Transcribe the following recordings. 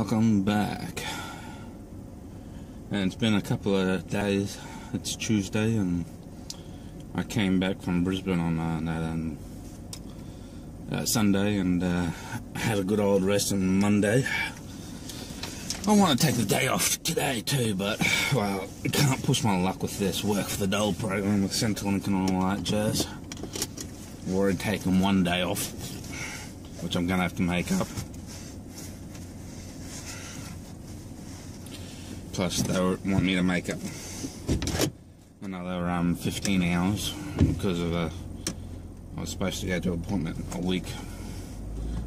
Welcome back. And it's been a couple of days. It's Tuesday and I came back from Brisbane on Sunday and had a good old rest on Monday. I want to take the day off today too, but well, I can't push my luck with this work for the dole program with Centrelink and all that jazz. I've already taken one day off, which I'm going to have to make up. Plus, they want me to make up another 15 hours because of I was supposed to go to an appointment a week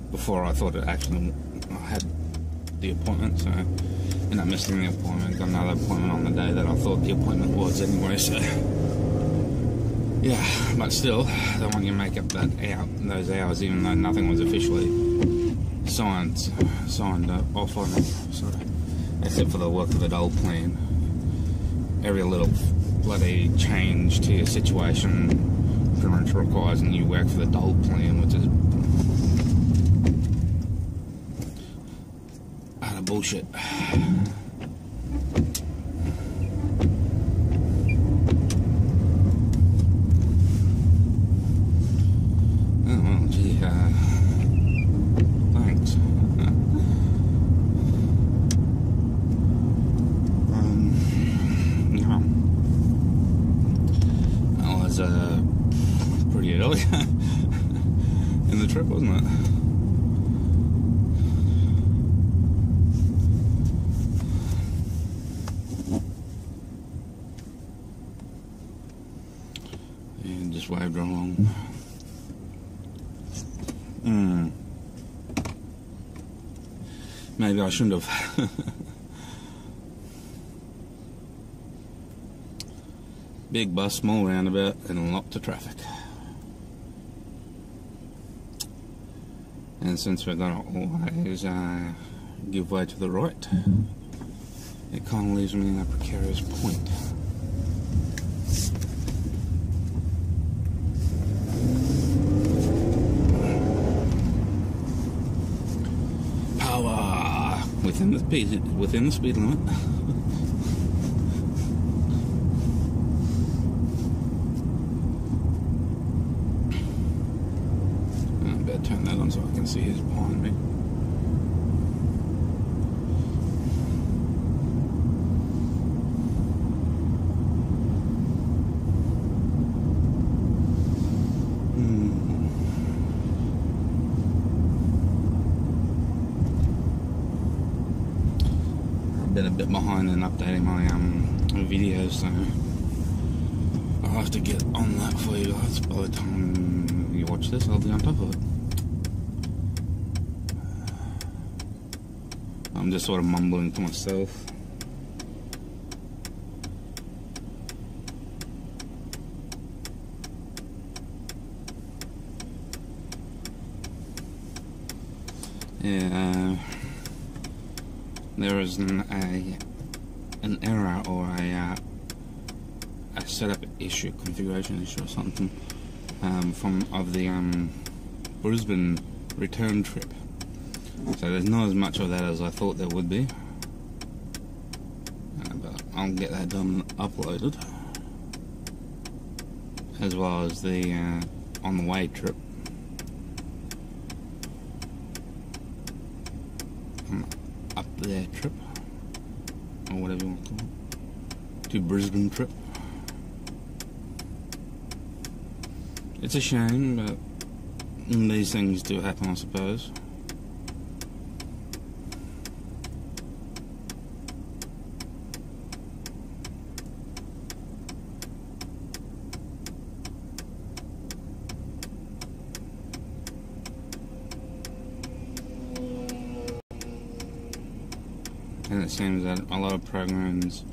before I thought I had the appointment, so I ended up missing the appointment. Got another appointment on the day that I thought the appointment was anyway. So yeah, but still, they want you to make up those hours, even though nothing was officially signed off on it. So, except for the work of the dole plan. Every little bloody change to your situation pretty much requires new work for the dole plan, which is utter bullshit. Oh well, gee, thanks. Pretty early in the trip, wasn't it? And just waved her along. Maybe I shouldn't have. Big bus, small roundabout, and lots of traffic. And since we're going to always give way to the right, it kind of leaves me in a precarious point. Power within the speed limit. Turn that on so I can see who's behind me. I've been a bit behind in updating my videos, so I'll have to get on that for you guys. By the time you watch this, I'll be on top of it. I'm just sort of mumbling to myself. Yeah, there is an error or a setup issue, configuration issue or something of the Brisbane return trip. So there's not as much of that as I thought there would be, but I'll get that done and uploaded, as well as the on the way trip, up there trip, or whatever you want to call it, to Brisbane trip. It's a shame, but these things do happen, I suppose. And it seems that a lot of programs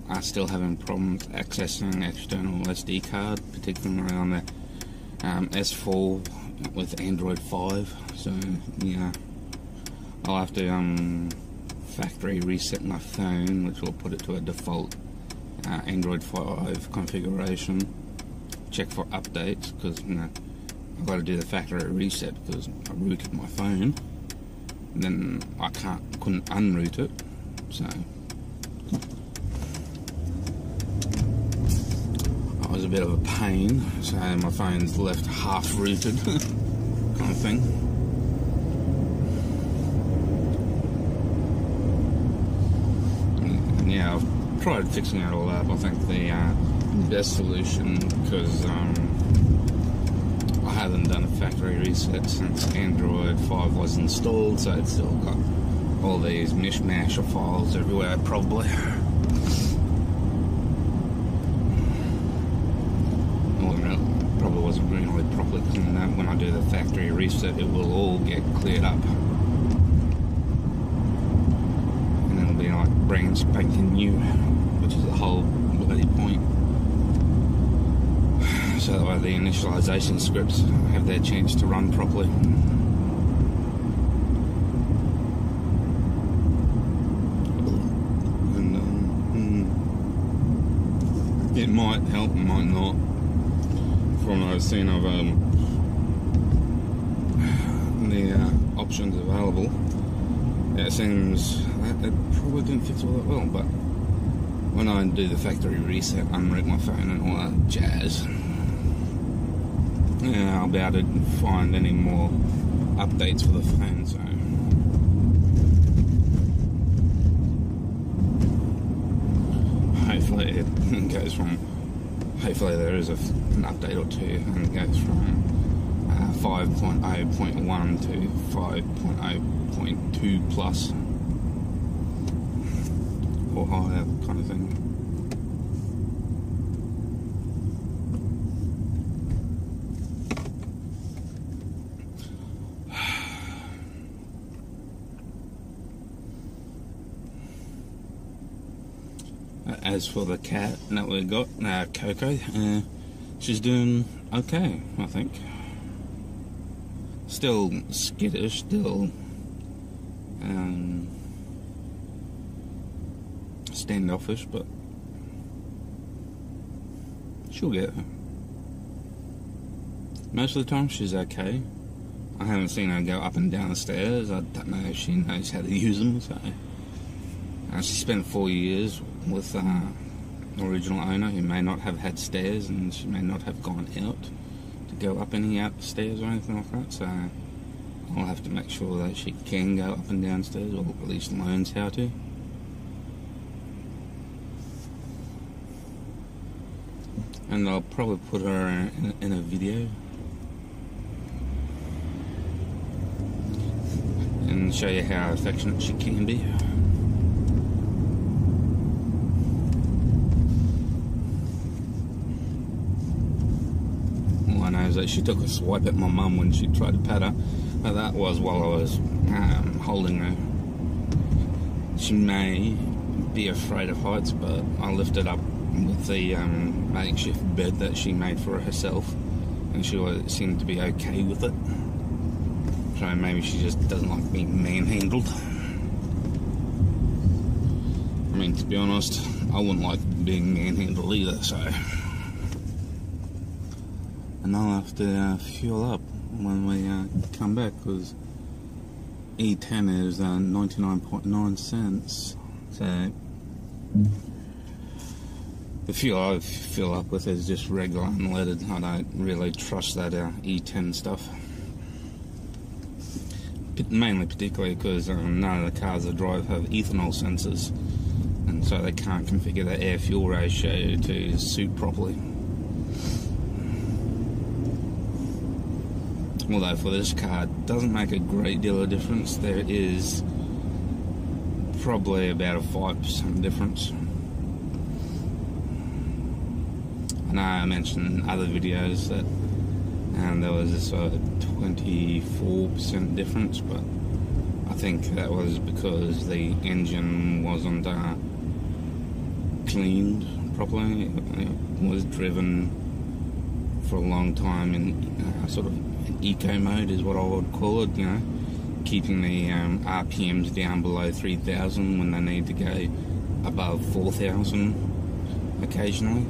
are still having problems accessing external SD card, particularly around the S4 with Android 5. So yeah, I'll have to factory reset my phone, which will put it to a default Android 5 configuration. Check for updates, because I've got to do the factory reset because I rooted my phone. then I couldn't unroot it, so that was a bit of a pain. So my phone's left half rooted kind of thing. And yeah, I've tried fixing it all up. I think the best solution, because I haven't done a factory reset since Android 5 was installed, so it's still got all these mishmash of files everywhere probably. Probably wasn't really properly cleaned up. When I do the factory reset, it will all get cleared up. And it'll be like brand spanking new, which is the whole bloody point. So that way the initialization scripts have their chance to run properly. And it might help, it might not. From what I've seen of the options available, it seems that it probably didn't fix all that well, but when I do the factory reset, unroot my phone and all that jazz, yeah, I'll be able to find any more updates for the phone, so hopefully it goes from, hopefully there is an update or two and it goes from 5.0.1 to 5.0.2 plus or higher kind of thing. As for the cat that we got, Coco, she's doing okay, I think. Still skittish, still standoffish, but she'll get her. Most of the time she's okay. I haven't seen her go up and down the stairs. I don't know if she knows how to use them, so she spent 4 years with the original owner, who may not have had stairs, and she may not have gone out to go up any stairs or anything like that, so I'll have to make sure that she can go up and down stairs, or at least learns how to. And I'll probably put her in a video and show you how affectionate she can be. All I know is that she took a swipe at my mum when she tried to pat her, but that was while I was holding her. She may be afraid of heights, but I lifted up with the makeshift bed that she made for herself, and she seemed to be okay with it. So maybe she just doesn't like being manhandled. I mean, to be honest, I wouldn't like being manhandled either, so. And I'll have to fuel up when we come back, because E10 is 99.9 cents. So the fuel I fill up with is just regular unleaded. I don't really trust that E10 stuff. Mainly particularly because none of the cars I drive have ethanol sensors, and so they can't configure the air-fuel ratio to suit properly. Although for this car it doesn't make a great deal of difference. There is probably about a 5% difference. I know I mentioned in other videos that there was this 24% difference, but I think that was because the engine wasn't cleaned properly. It was driven for a long time in sort of eco mode is what I would call it, you know, keeping the RPMs down below 3,000 when they need to go above 4,000 occasionally.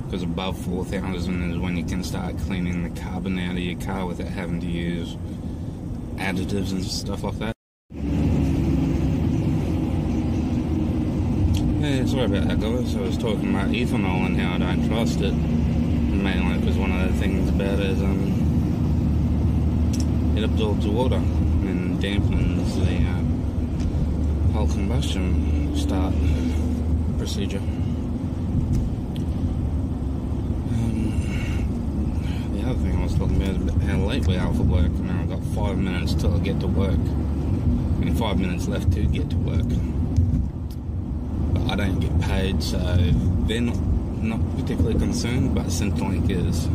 Because above 4,000 is when you can start cleaning the carbon out of your car without having to use additives and stuff like that. Yeah, sorry about that, guys. I was talking about ethanol and how I don't trust it. Mainly because one of the things about it is it absorbs water and dampens the whole combustion start procedure. The other thing I was talking about is how late we are for work. I mean, I've got 5 minutes till I get to work. And 5 minutes left to get to work. But I don't get paid, so they're not particularly concerned, but Centrelink is.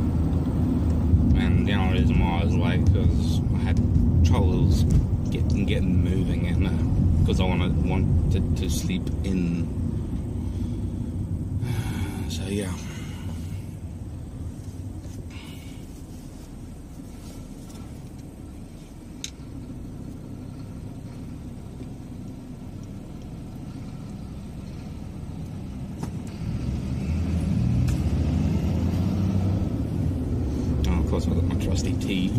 And the only reason why I was late because I had troubles getting moving, and because I wanted to sleep in. So yeah. Of course, I've got my trusty tea.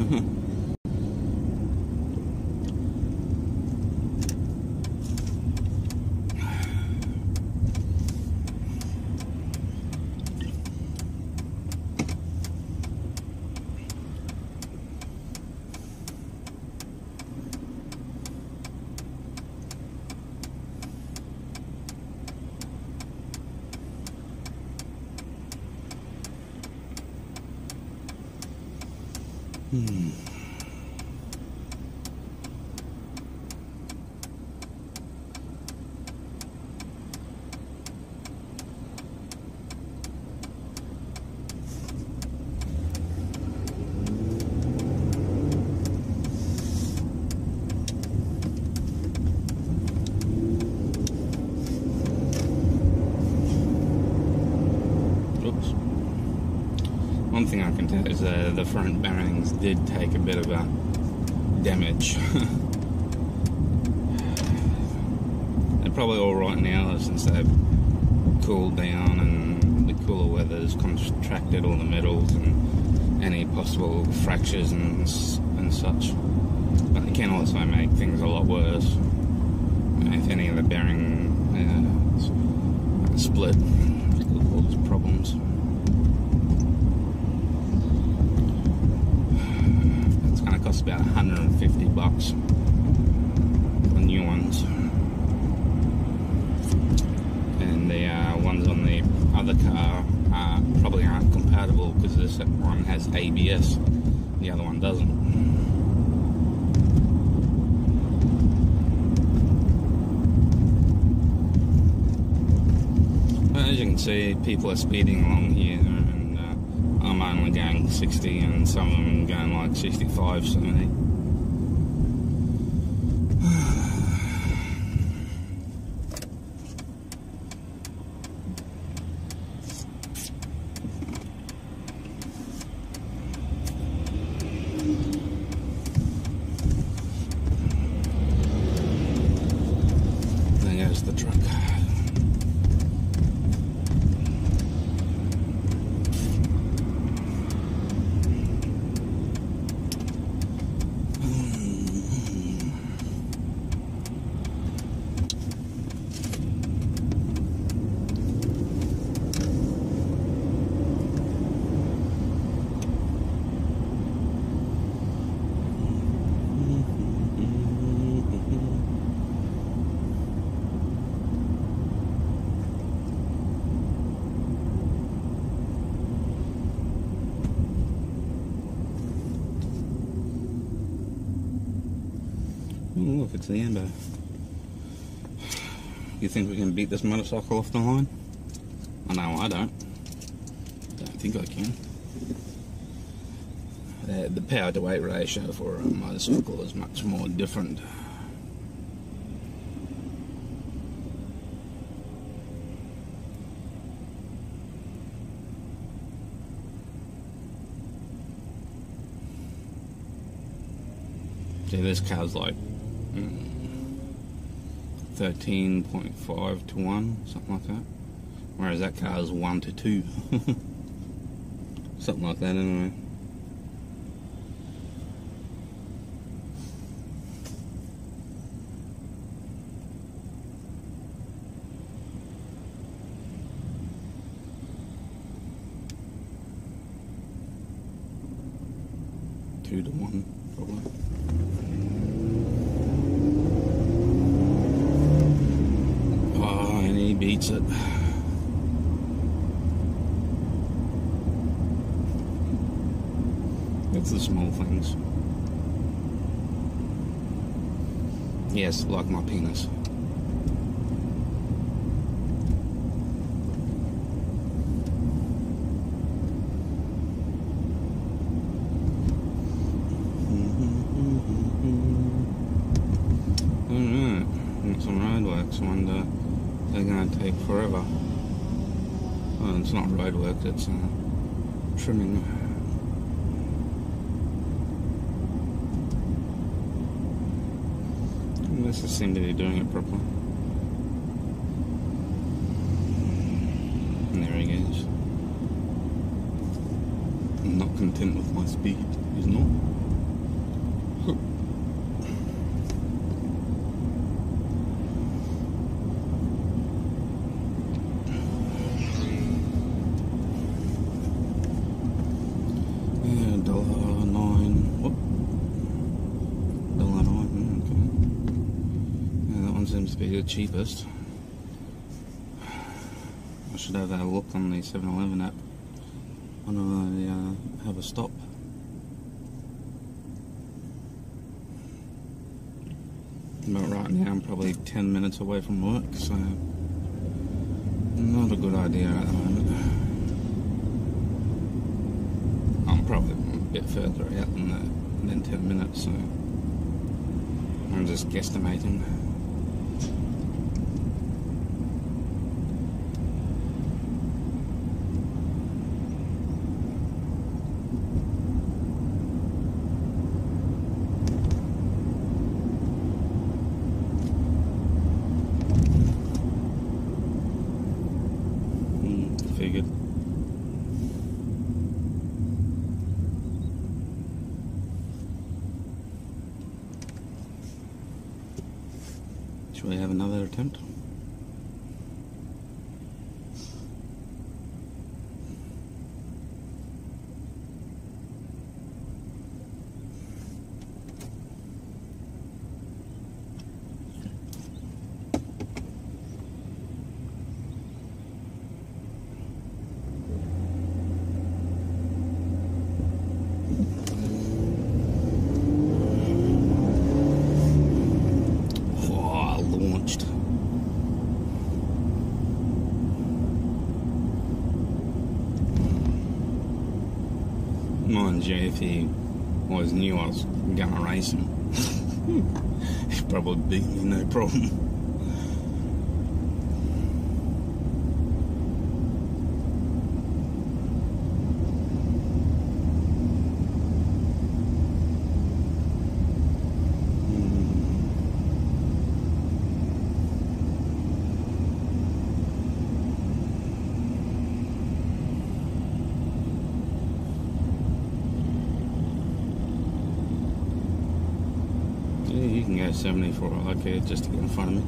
One thing I can tell is the front bearings did take a bit of a damage. They're probably all right now since they've cooled down and the cooler weather's contracted all the metals and any possible fractures and such. But it can also make things a lot worse. If any of the bearing split, it could cause problems. Costs about $150 for new ones, and the ones on the other car probably aren't compatible because this one has ABS, the other one doesn't. As you can see, people are speeding along here. I'm only going 60 and some of them going like 65, 70. There goes the truck. Oh, look, it's the Amber. You think we can beat this motorcycle off the line? I know I don't. Don't think I can. The power to weight ratio for a motorcycle is much more different. See, this car's like 13.5 to 1, something like that. Whereas that car's 1 to 2. Something like that anyway. 2 to 1, probably. Oh, and he beats it. It's the small things. Yes, like my penis. Some roadworks. I wonder they're going to take forever. Well, it's not roadwork, it's trimming. Unless they seem to be doing it properly. And there he goes. I'm not content with my speed, he's not. Seems to be the cheapest. I should have a look on the 7-Eleven app when I have a stop. But right now I'm probably 10 minutes away from work, so not a good idea at the moment. I'm probably a bit further out than 10 minutes, so I'm just guesstimating. Figured. Should we have another attempt? Mind you, if he always knew I was gonna race him, he'd probably beat me, no problem. You can go 70 for all I care, just to get in front of me.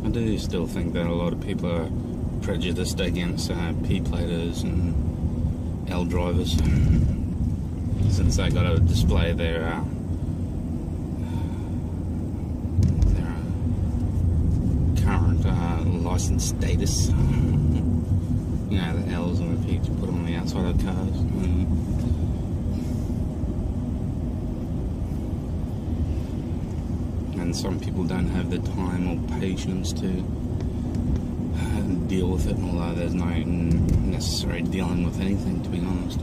I do still think that a lot of people are prejudiced against P-platers and L drivers, since they got to display their current license status. You know, the L's and the P's you put on the outside of cars. And some people don't have the time or patience to deal with it, although there's no necessary dealing with anything, to be honest.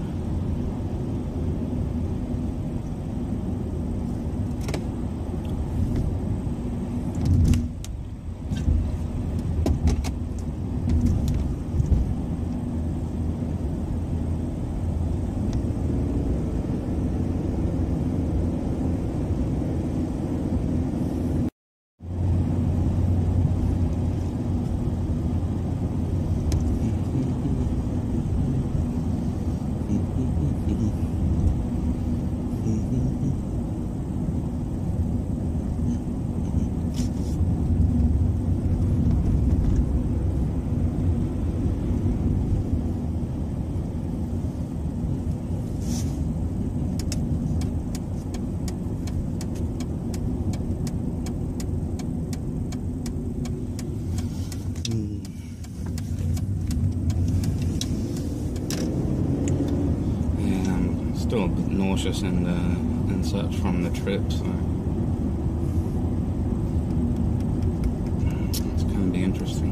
nauseous and such from the trip, so it's going to be interesting.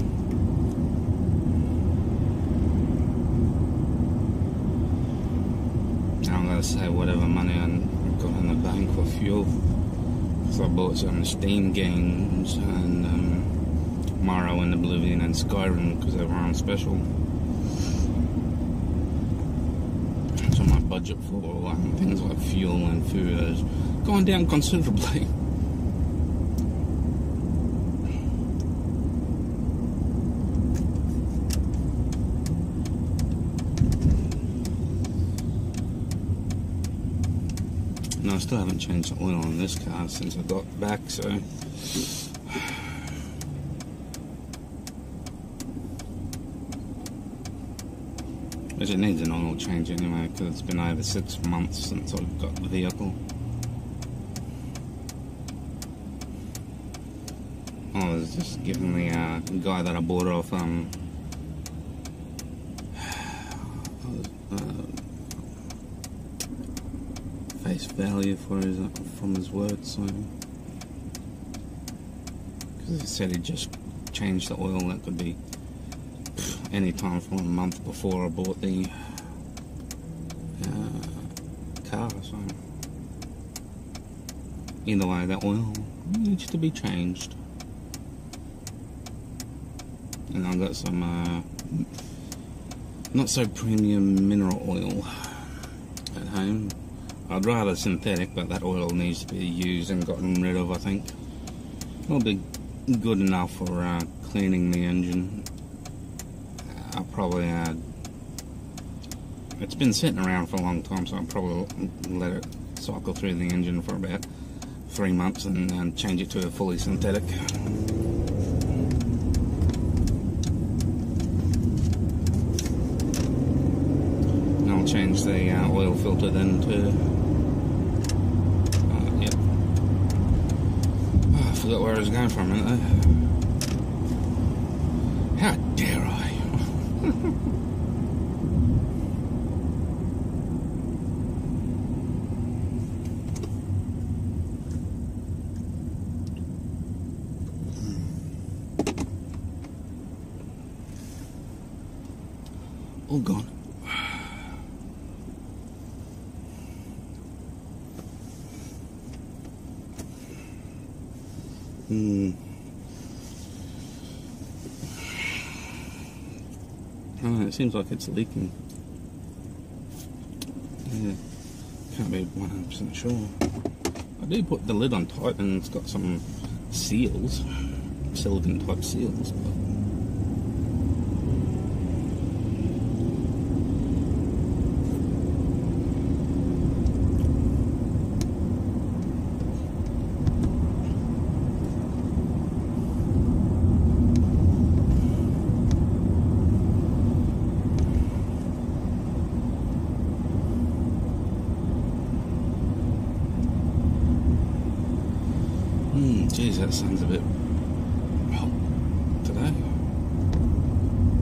Now I'm going to save whatever money I got in the bank for fuel, because I bought some Steam games and Mario and Oblivion and Skyrim because they were on special. So my budget for things like fuel and food has gone down considerably. No, I still haven't changed the oil on this car since I got back, so which it needs an oil change anyway, because it's been over 6 months since I've got the vehicle. I was just giving the guy that I bought off face value for from his work, so because he said he just changed the oil. That could be any time from a month before I bought the car, so either way, that oil needs to be changed. And I've got some not so premium mineral oil at home. I'd rather synthetic, but that oil needs to be used and gotten rid of, I think. It'll be good enough for cleaning the engine. I'll probably it's been sitting around for a long time, so I'll probably let it cycle through the engine for about 3 months and change it to a fully synthetic. And I'll change the oil filter then to yep. Oh, I forgot where I was going for a minute though. How dare I? All gone. Oh, it seems like it's leaking. Yeah, can't be 100% sure. I do put the lid on tight and it's got some seals, silicone type seals. But geez, that sun's a bit hot today.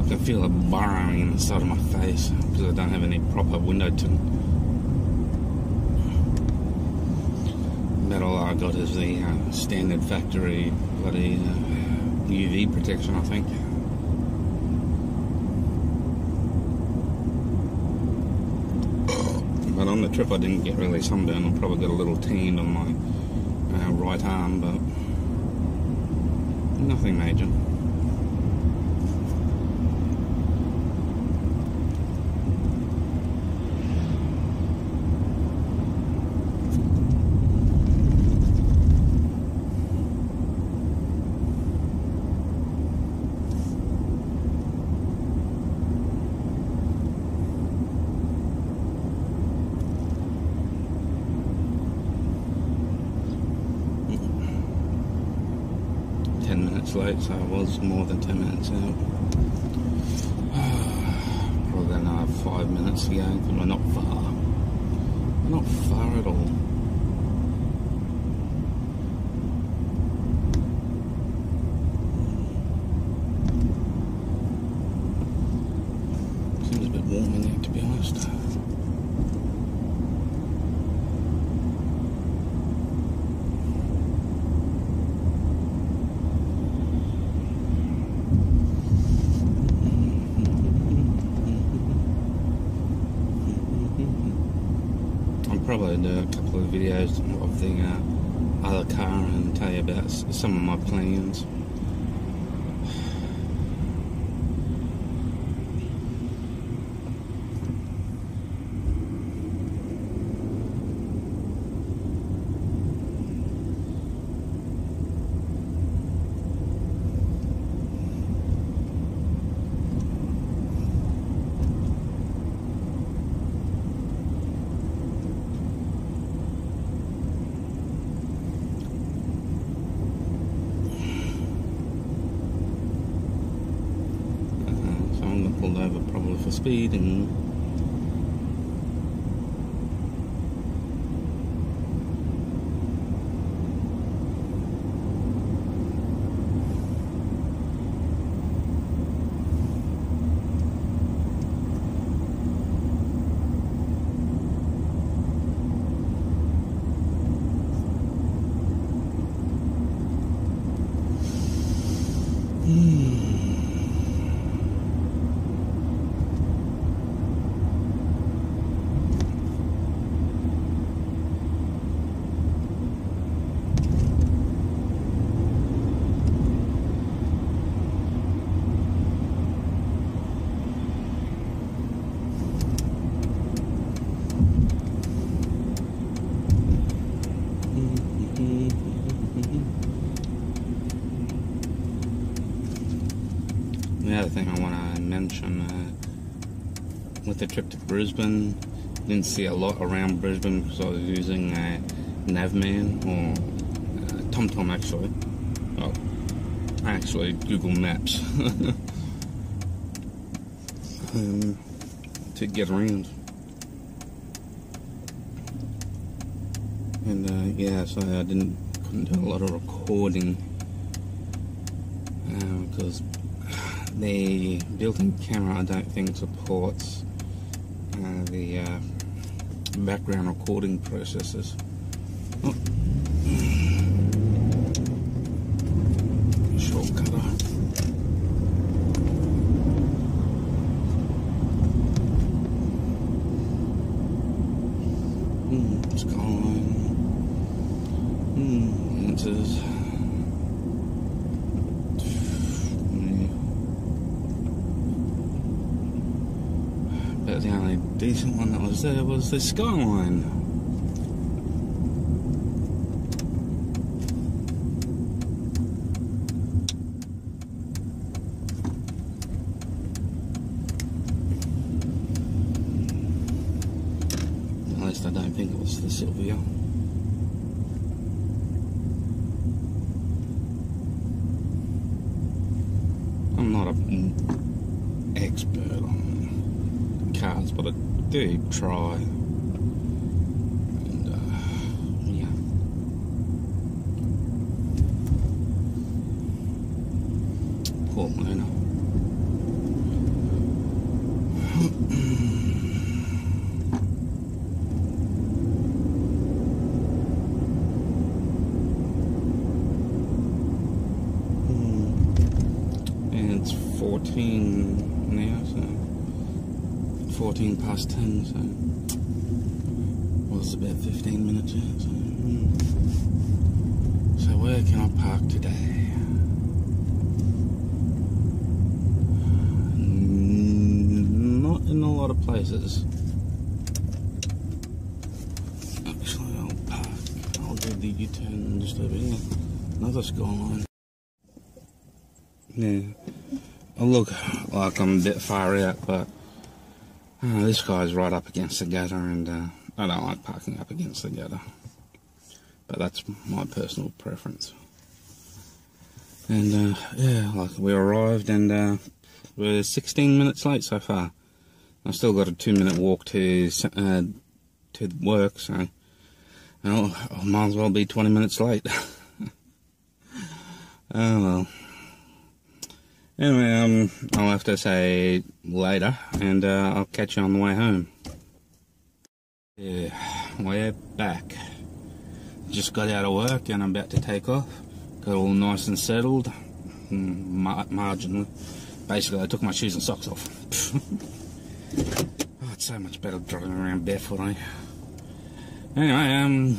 I can feel it burrowing in the side of my face because I don't have any proper window tint. About all I got is the standard factory bloody UV protection, I think. But on the trip I didn't get really sunburned. I probably got a little tan on my right arm, but nothing major. Late, so I was more than 10 minutes out. Probably got another 5 minutes to go because we're not far. Not far at all. Seems a bit warm in there, to be honest. upload a couple of videos of the other car and tell you about some of my plans. Pulled over probably for speeding. The other thing I want to mention, with the trip to Brisbane, didn't see a lot around Brisbane because I was using Navman or TomTom actually. Oh, actually Google Maps to get around. And yeah, so I couldn't do a lot of recording because the built-in camera I don't think supports the background recording processes. Oh. Shortcutter. Skyline. Answers. But the only decent one that was there was the Skyline. At least I don't think it was the Sylvia. I'm not an expert on cars, but I do try. And yeah. Poor Luna. And it's 14 now, so 14 past 10, so well, it's about 15 minutes yet. So where can I park today? Not in a lot of places. Actually, I'll do the U-turn just over here. Another Skyline. Yeah, I look like I'm a bit far out, but this guy's right up against the gutter, and I don't like parking up against the gutter. But that's my personal preference. And yeah, like we arrived, and we're 16 minutes late so far. I've still got a 2-minute walk to work, so I might as well be 20 minutes late. Oh well. Anyway, I'll have to say later, and I'll catch you on the way home. Yeah, we're back. Just got out of work and I'm about to take off. Got all nice and settled, marginally. Basically, I took my shoes and socks off. Oh, it's so much better driving around barefoot, eh? Anyway,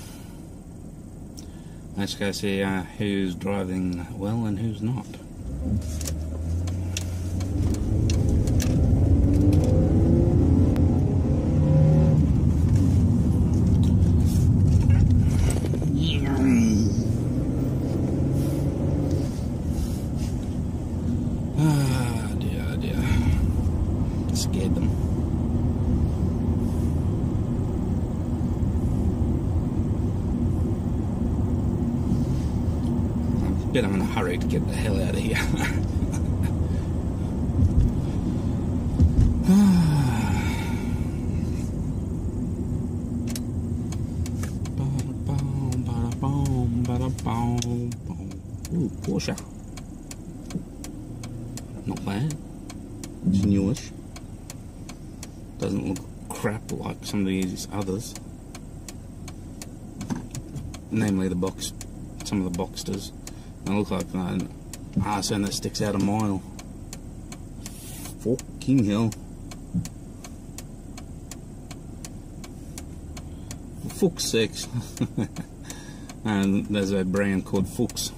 let's go see who's driving well and who's not. Oh dear. Scared them. Bet I'm in a hurry to get the hell out of here. Ooh, Porsche. Not bad. It's newish. Doesn't look crap like some of these others. Namely the box. Some of the Boxsters. They look like an arse end that sticks out a mile. Fucking hell. For fuck's sakes. And there's a brand called Fuchs.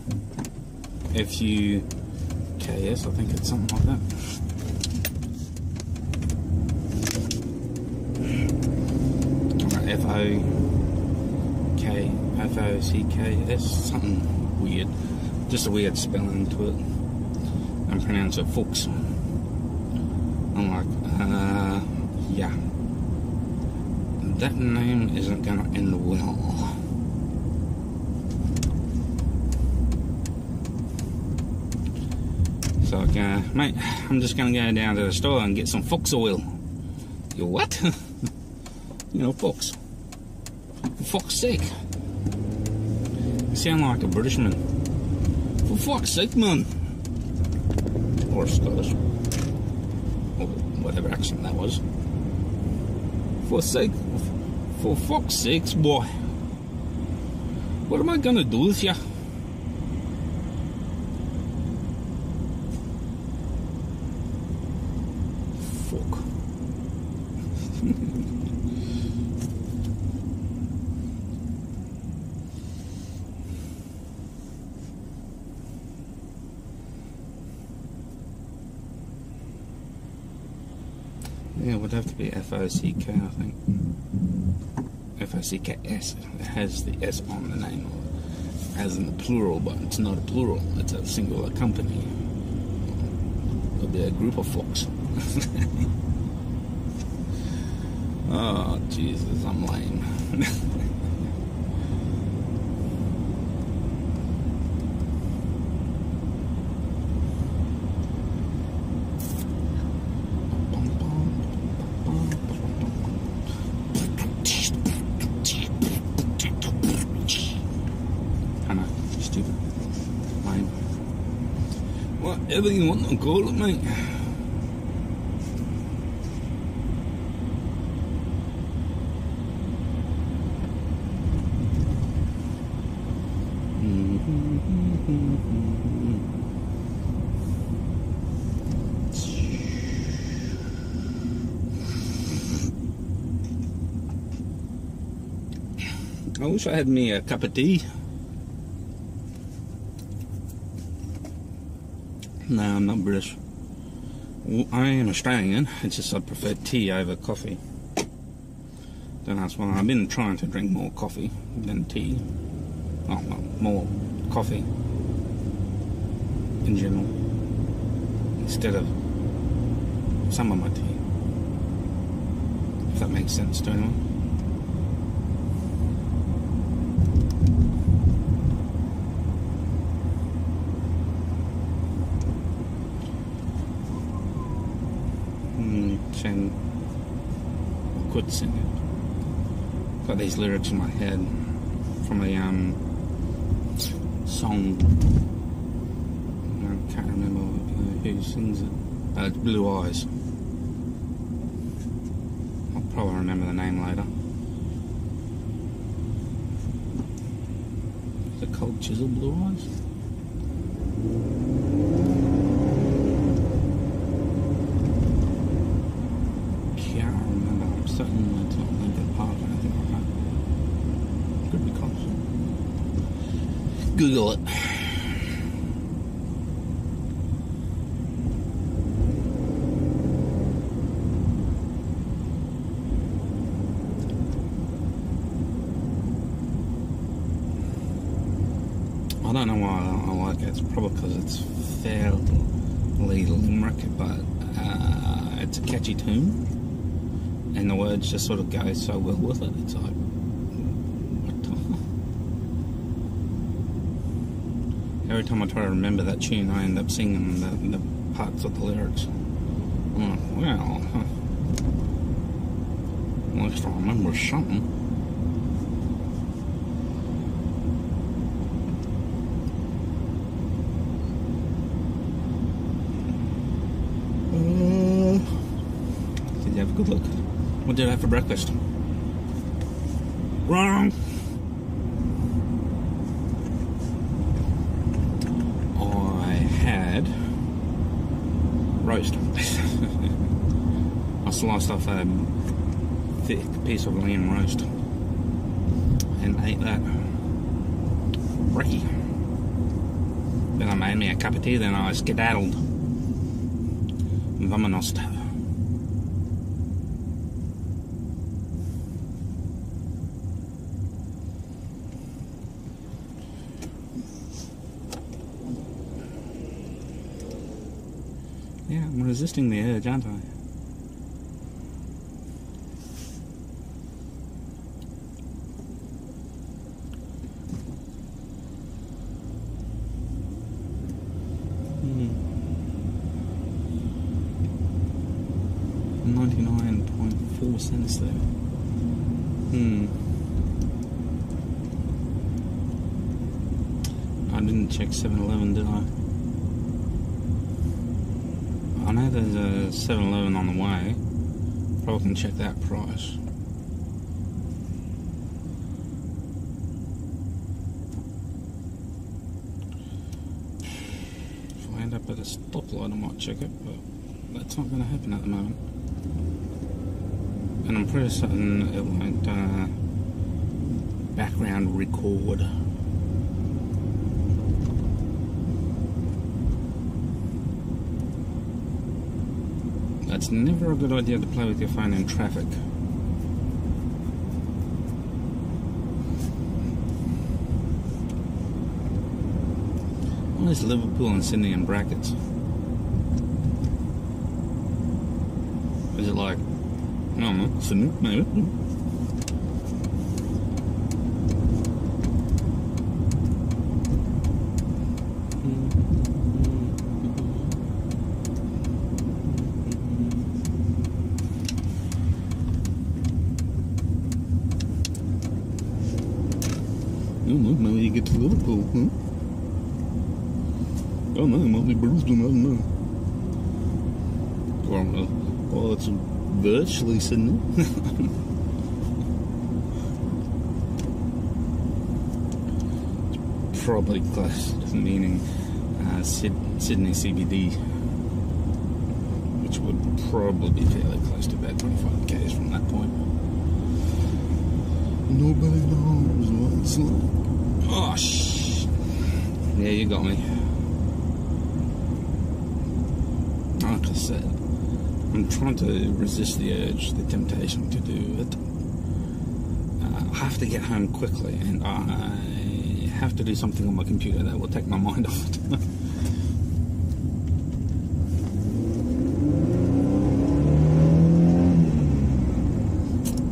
F-U-K-S, I think it's something like that. F-O-C-K-S, something weird. Just a weird spelling to it. And pronounce it Fuchs. I'm like, yeah. That name isn't gonna end well. So, mate, I'm just gonna go down to the store and get some Fox oil. You what? You know, Fox. For fuck's sake. You sound like a Britishman. For fuck's sake, man. Or Scottish. Or whatever accent that was. For fuck's sakes, boy. What am I gonna do with ya? Fuck. Yeah, it would have to be F-O-C-K, I think. F-O-C-K-S. It has the S on the name, as in the plural, but it's not a plural. It's a singular company. It'll be a group of folks. Oh, Jesus, I'm lame. Whatever you want to call it, mate. I wish I had me a cup of tea. No, I'm not British. I am Australian, it's just I prefer tea over coffee. Don't ask why. I've been trying to drink more coffee than tea. Oh, well, more coffee in general, instead of some of my tea. If that makes sense to anyone. I could sing it. Got these lyrics in my head from a song. I can't remember who sings it. It's Blue Eyes. I'll probably remember the name later. Is it called Chisel Blue Eyes? Certainly it's not Lincoln Park or anything like that. Google it. I don't know why I like it. It's probably because it's fairly limerick, but it's a catchy tune, and the words just sort of go so well with it. It's like, what the... Every time I try to remember that tune, I end up singing the parts of the lyrics. I'm like, well, at least I remember something. Did you have a good look? What did I have for breakfast? Wrong! I had roast. I sliced off a thick piece of lamb roast and ate that. Ricky. Then I made me a cup of tea, then I skedaddled. Vamonos. Yeah, I'm resisting the urge, aren't I? $0.99.4 there. I didn't check 7-Eleven, did I? I know there's a 7-Eleven on the way. Probably can check that price. If I end up at a stoplight, I might check it, but that's not going to happen at the moment. And I'm pretty certain it won't background record. It's never a good idea to play with your phone in traffic. Well, there's Liverpool and Sydney in brackets. Is it like, no, not Sydney, maybe? Maybe you get to Liverpool, huh? Oh no, it might be Brisbane, I don't know. Well, it's virtually Sydney. It's probably close to meaning Sydney CBD, which would probably be fairly close to about 25 k's from that point. Nobody knows what it's like. Oh, shh. Yeah, you got me. Like I said, I'm trying to resist the urge, the temptation to do it. I have to get home quickly, and I have to do something on my computer that will take my mind off it.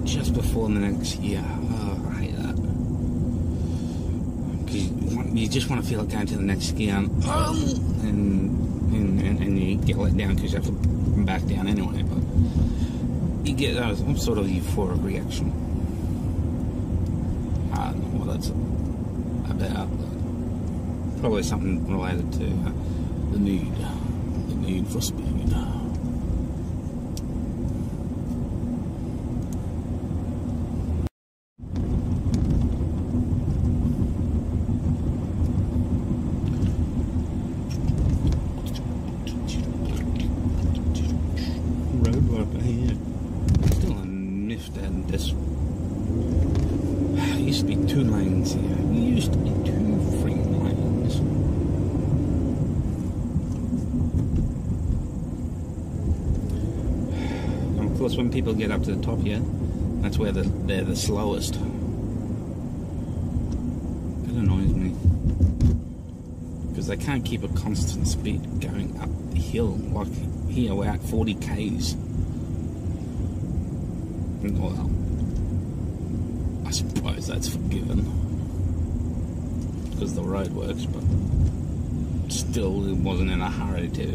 Just before the next year. Oh, I hate that. Because you just want to feel like going to the next year, and you get let down because you have to come back down anyway, but you get some sort of euphoric reaction. I don't know what that's about, but probably something related to the need for speed. It used to be 2 lanes here. It used to be 2 free lanes. course, when people get up to the top here, that's where they're the slowest. It annoys me. Because they can't keep a constant speed going up the hill. Like here, we're at 40 k's. Well, I suppose that's forgiven because the road works, but still, it wasn't in a hurry to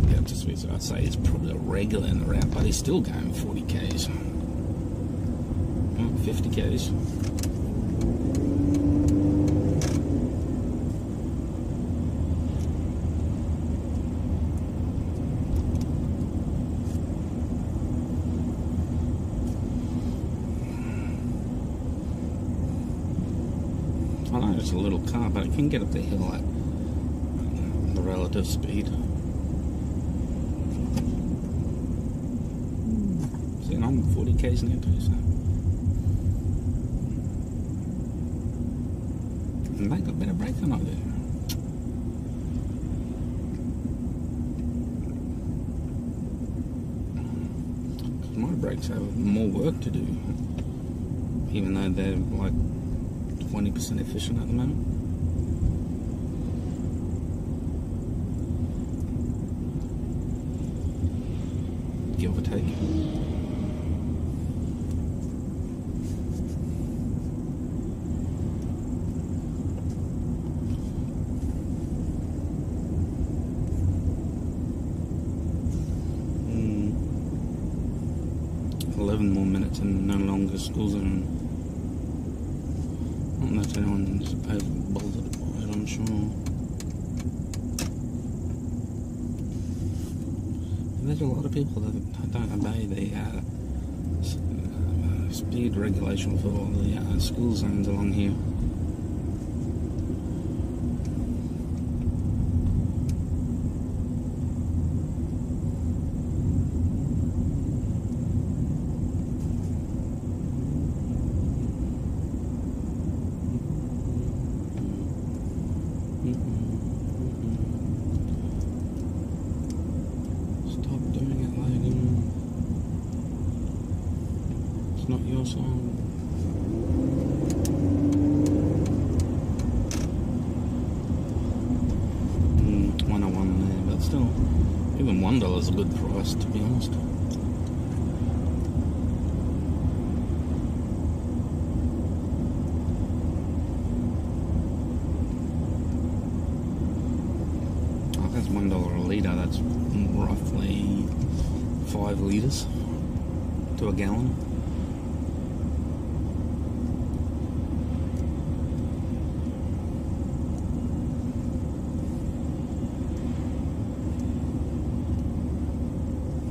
get up to speed. So I'd say it's probably a regular in the route, but he's still going 40 k's. 50 k's. I know it's a little car, but it can get up the hill at the relative speed. See, and I'm 40 k's now too, so. And they got better brakes than I do. Because my brakes have more work to do, even though they're like 20% efficient at the moment. Give or take. Mm. 11 more minutes and no longer school zone. Unless anyone's over-bolted by it, I'm sure. And there's a lot of people that don't obey the speed regulation for all the school zones along here. Stop doing it, Logan. It's not your song. 101 there, but still, even $1 is a good price, to be honest. That's $1 a litre, that's roughly 5 litres to a gallon.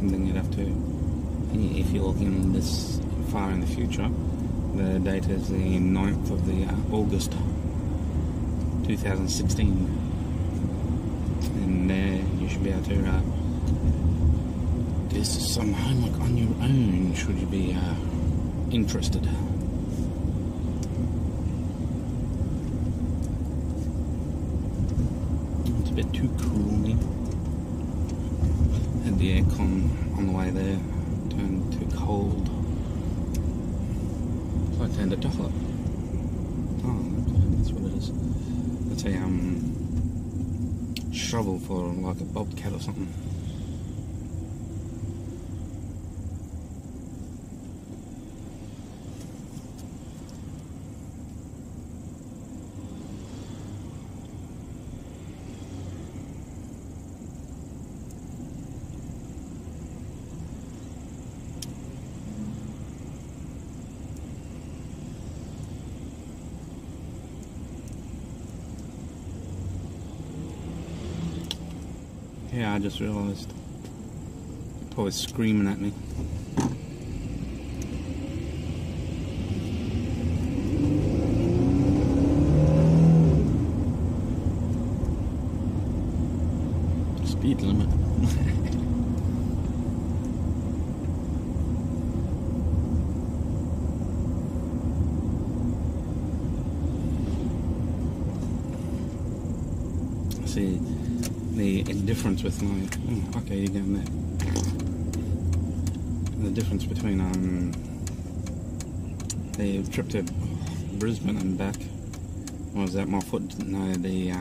And then you'd have to, if you're looking this far in the future, the date is the 9th of the August 2016. And you should be able to do some homework on your own, should you be interested. It's a bit too cool me. Had the aircon on the way there, turned too cold. So I turned it to hot. Oh, okay, that's what it is. That's a shovel for like a bobcat or something. Yeah, I just realised. Probably screaming at me. Speed limit. See the difference with my okay, you're going there. the difference between the trip to Brisbane and back was that my foot didn't know the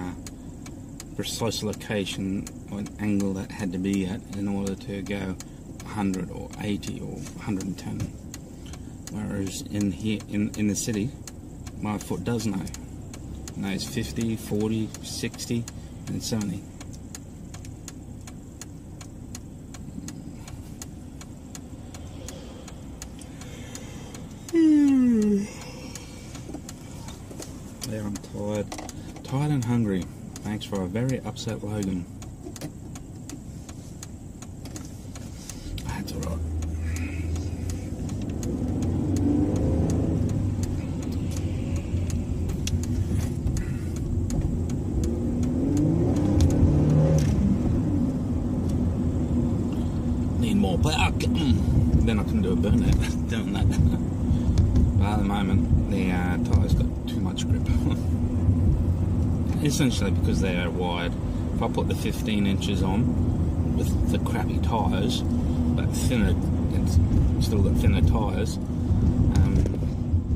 precise location or an angle that had to be at in order to go 100 or 80 or 110. Whereas in here in the city, my foot does know. It knows 50, 40, 60 and 70. There, I'm tired and hungry. Thanks for a very upset Logan. That's alright. Need more power. Then I can do a burnout doing that. But at the moment, the tyres got too much grip. Essentially because they are wide. If I put the 15 inches on with the crappy tyres, but thinner, it's still got thinner tyres,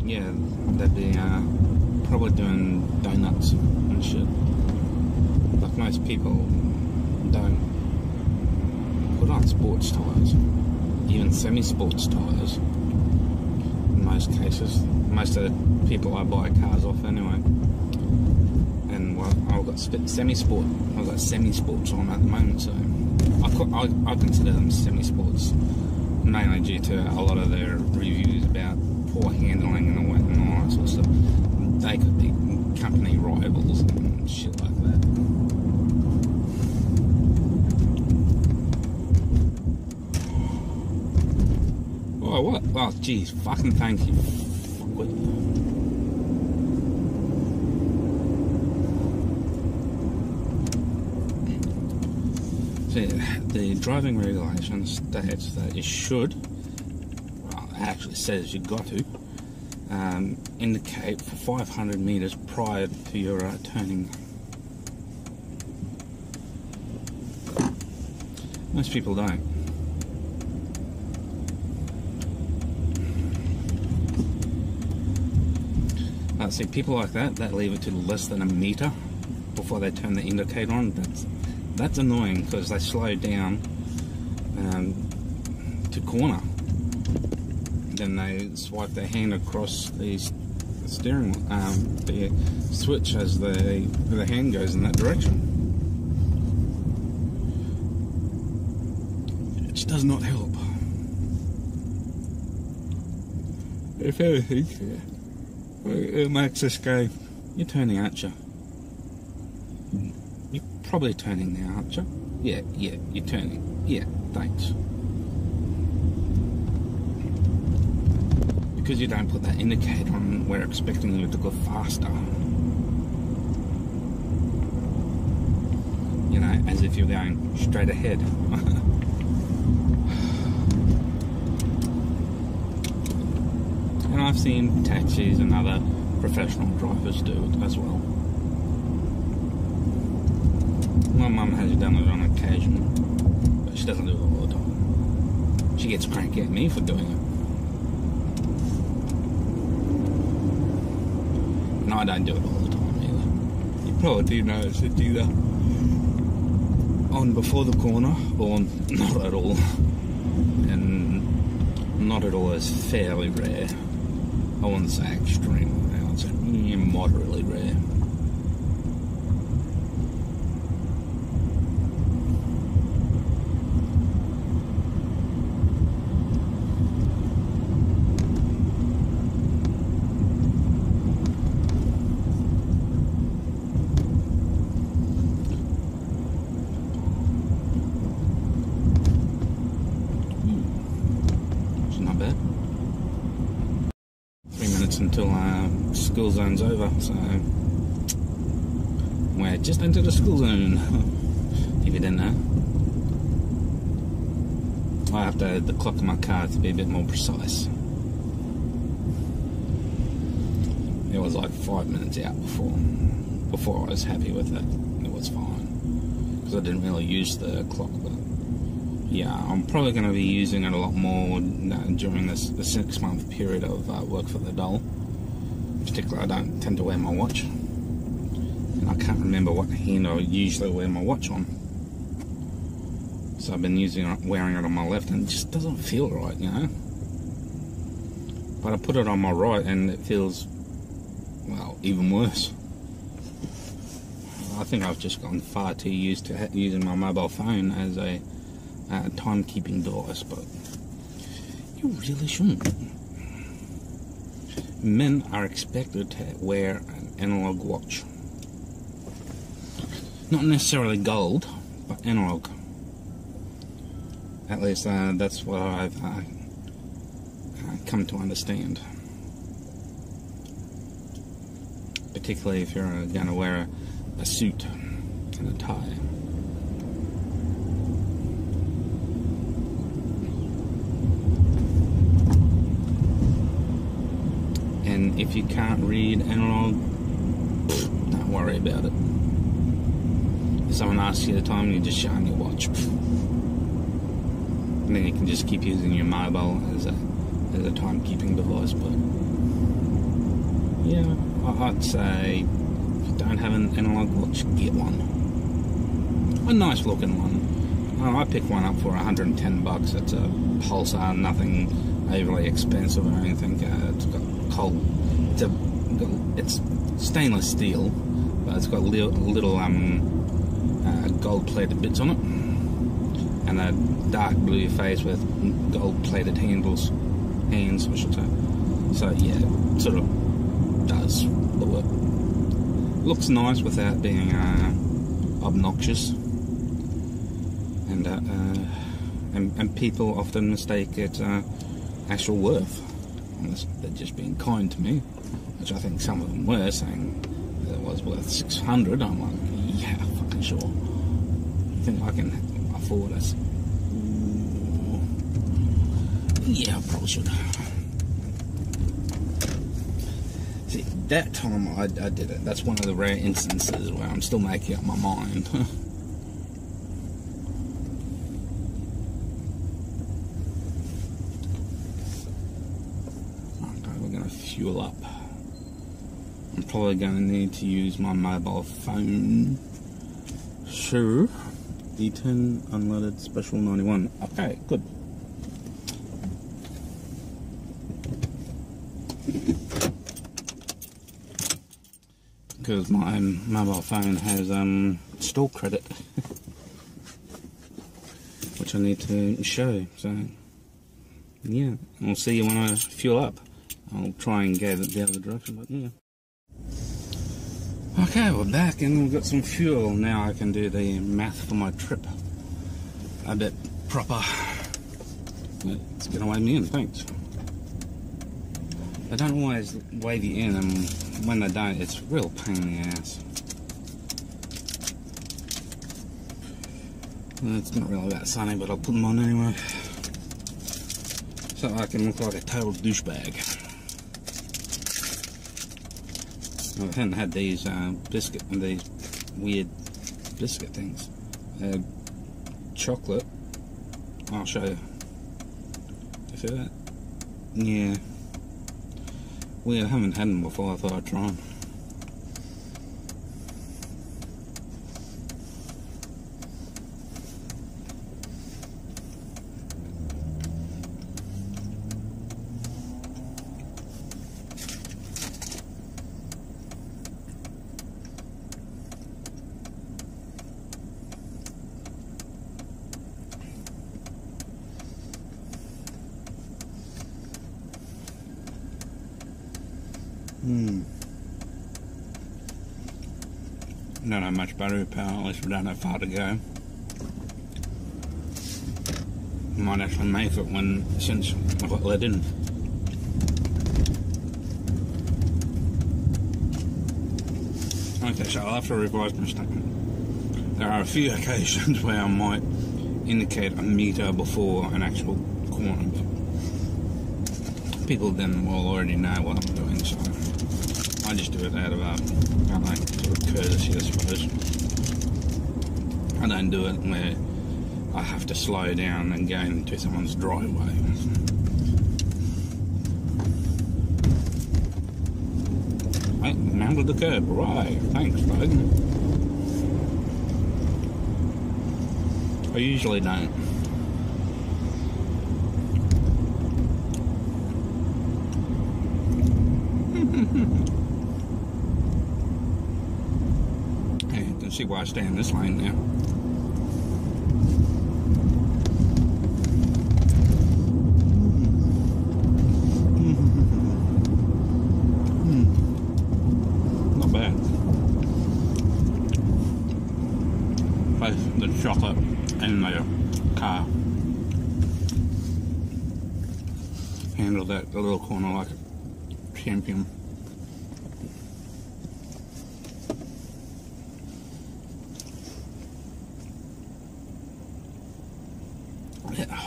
yeah, they'd be probably doing donuts and shit. Like most people don't put on sports tyres, even semi-sports tyres. In most cases, most of the people I buy cars off anyway. And well, I've got semi-sport. I've got semi-sports on at the moment, so I consider them semi-sports, mainly due to a lot of their reviews about poor handling and all that sort of stuff. They could be company rivals and shit like that. Oh, what? Oh, jeez, fucking thank you. The driving regulation states that you should, well, it actually says you got to, indicate for 500 metres prior to your turning. Most people don't. See, people like that leave it to less than a metre before they turn the indicator on. That's annoying because they slow down to corner. Then they swipe their hand across the steering the switch as the hand goes in that direction. Which does not help. If anything, it makes us go, you're turning, aren't you? You're probably turning now, aren't you? Yeah, you're turning. Yeah, thanks. Because you don't put that indicator on, we're expecting you to go faster. You know, as if you're going straight ahead. And I've seen taxis and other professional drivers do it as well. My mum has done it on occasion, but she doesn't do it all the time. She gets cranky at me for doing it. And I don't do it all the time either. You probably do notice it either on before the corner or not at all. And not at all is fairly rare. I wouldn't say extreme, I would say moderately rare. It's not bad. 3 minutes until school zone's over, so we're just into the school zone. If you didn't know, I have to add the clock in my car to be a bit more precise. It was like 5 minutes out before I was happy with it. It was fine because I didn't really use the clock, but yeah, I'm probably going to be using it a lot more during the 6-month period of work for the dole. Particularly, I don't tend to wear my watch, and I can't remember what hand I usually wear my watch on. So I've been wearing it on my left, and it just doesn't feel right, you know. But I put it on my right, and it feels, well, even worse. I think I've just gotten far too used to using my mobile phone as a timekeeping device, but you really shouldn't. Men are expected to wear an analog watch. Not necessarily gold, but analog. At least that's what I've come to understand. Particularly if you're going to wear a suit and a tie. And if you can't read analog, don't worry about it. If someone asks you the time, you just show them your watch. And then you can just keep using your mobile as a timekeeping device. But yeah, I'd say if you don't have an analog watch, get one. A nice looking one. I picked one up for $110. It's a Pulsar, nothing overly expensive or anything. It's got it's stainless steel, but it's got little gold-plated bits on it, and a dark blue face with gold-plated hands, I should say. So yeah, it sort of does the work. Looks nice without being obnoxious, and people often mistake its actual worth, unless they're just being kind to me, which I think some of them were, saying that it was worth $600. I'm like, yeah, fucking sure. You think I can afford it? Yeah, I probably should. See, that time I did it. That's one of the rare instances where I'm still making up my mind. Okay, we're going to fuel up. I'm probably going to need to use my mobile phone. Sure. D10 unleaded special 91. Okay, good. Because my mobile phone has store credit, which I need to show. So yeah, I'll see you when I fuel up. I'll try and go the other direction, but yeah. Okay, we're back and we've got some fuel. Now I can do the math for my trip a bit proper. It's gonna weigh me in, thanks. They don't always weigh you in, and when they don't, it's a real pain in the ass. It's not really that sunny, but I'll put them on anyway, so I can look like a total douchebag. I hadn't had these these weird biscuit things. Chocolate. I'll show you. You see that? Yeah. Weird, I haven't had them before, I thought I'd try them. Don't have much battery power, at least we don't have far to go. Might actually make it since I got let in. Okay, so I'll have to revise my statement. There are a few occasions where I might indicate a meter before an actual corner, but people then will already know what I'm doing, so I just do it out of I don't know, sort of courtesy, I suppose. I don't do it where I have to slow down and go into someone's driveway. Hey, mounted the curb, right? Thanks, bud. I usually don't. Hey, you can see why I stay in this lane now. Not bad. Both the chocolate and the car handled that little corner like a champion. Yeah.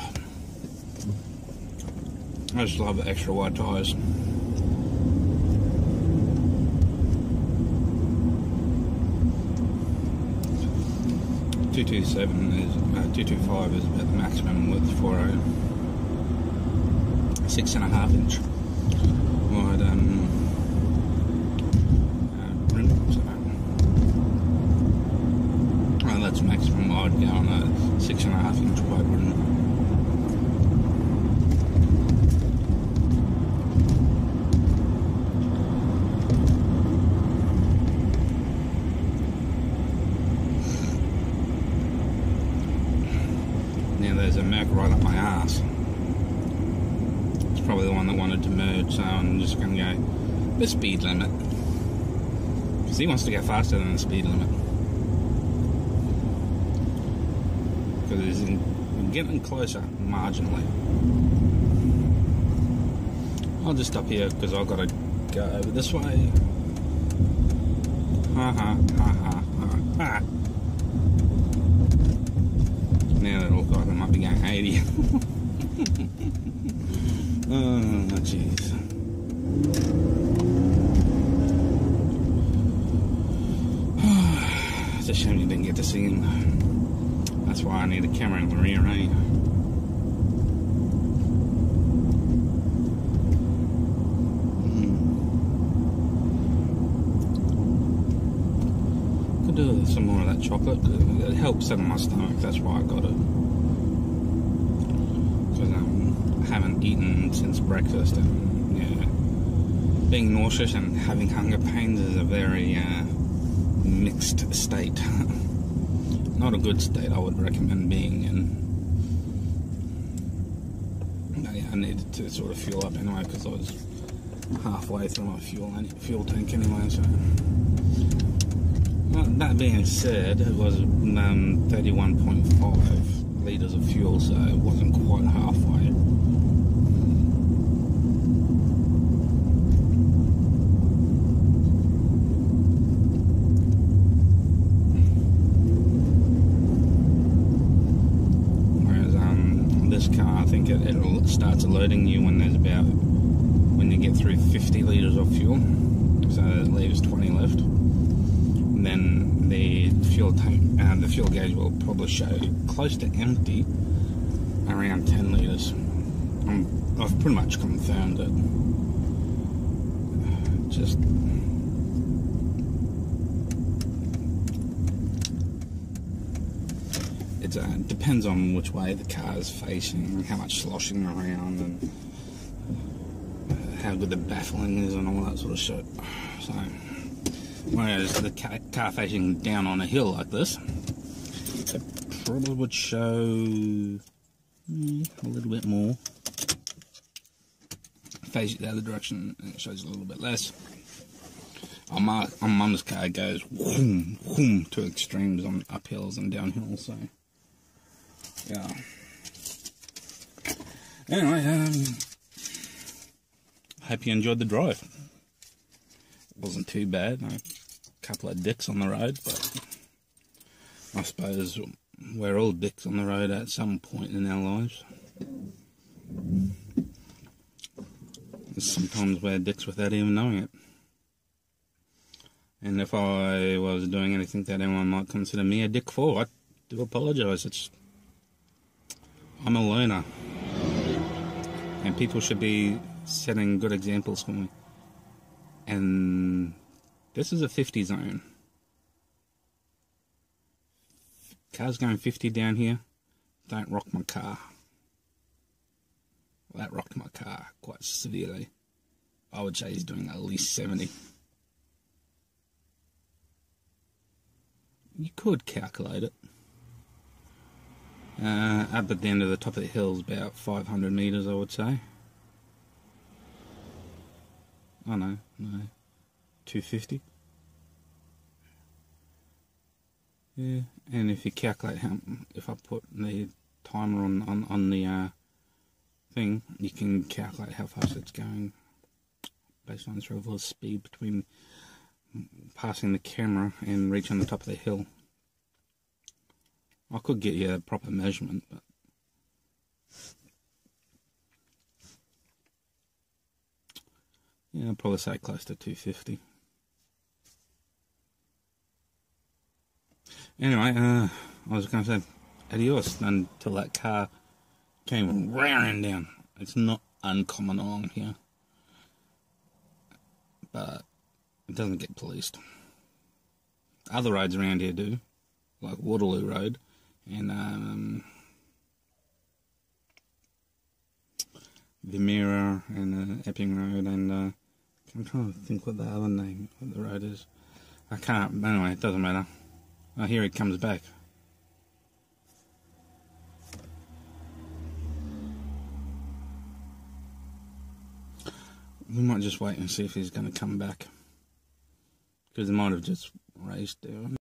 I just love the extra wide tyres. .227 is 225 is about the maximum width for a 6.5 inch wide rim. So, well, that's maximum I'd go on a 6.5 inch wide rim. Now there's a Merc right up my ass. It's probably the one that wanted to merge, so I'm just going to go the speed limit. Because he wants to go faster than the speed limit. Because he's getting closer, marginally. I'll just stop here because I've got to go over this way. Ha ha ha ha ha. Now that looks like I might be going 80. Oh, jeez. It's a shame you didn't get to see him. That's why I need a camera in the rear, eh? Could do some more of that chocolate. It helps settle my stomach. That's why I got it. Because I haven't eaten since breakfast, and yeah, being nauseous and having hunger pains is a very mixed state. Not a good state I would recommend being in. But yeah, I needed to sort of fuel up anyway because I was halfway through my fuel tank anyway. So, well, that being said, it was 31.5 litres of fuel, so it wasn't quite halfway. Car, I think it starts alerting you when you get through 50 litres of fuel, so it leaves 20 left. And then the fuel tank, the fuel gauge will probably show close to empty, around 10 litres. I've pretty much confirmed it. Just it depends on which way the car is facing, how much sloshing around, and how good the baffling is, and all that sort of shit. So, whereas the car facing down on a hill like this, it probably would show a little bit more. Face it the other direction, and it shows a little bit less. On Mum's car, it goes whoom, whoom to extremes on uphills and downhills, so. Yeah. Anyway, hope you enjoyed the drive. It wasn't too bad. A couple of dicks on the road, but I suppose we're all dicks on the road at some point in our lives. Sometimes we're dicks without even knowing it. And if I was doing anything that anyone might consider me a dick for, I do apologise. It's I'm a learner, and people should be setting good examples for me. And this is a 50 zone. Car's going 50 down here. Don't rock my car. Well, that rocked my car quite severely. I would say he's doing at least 70. You could calculate it. Up at the end of the top of the hill is about 500 metres, I would say. Oh no, 250. Yeah, and if you calculate how, if I put the timer on the thing, you can calculate how fast it's going based on its relative speed between passing the camera and reaching the top of the hill. I could get you a proper measurement, but yeah, I'd probably say close to 250. Anyway, I was going to say adios until that car came roaring down. It's not uncommon along here, but it doesn't get policed. Other roads around here do, like Waterloo Road and Vimera and Epping Road, and I'm trying to think what the other name of the road is. I can't. Anyway, it doesn't matter. Oh, here he comes back. We might just wait and see if he's going to come back, because he might have just raced down.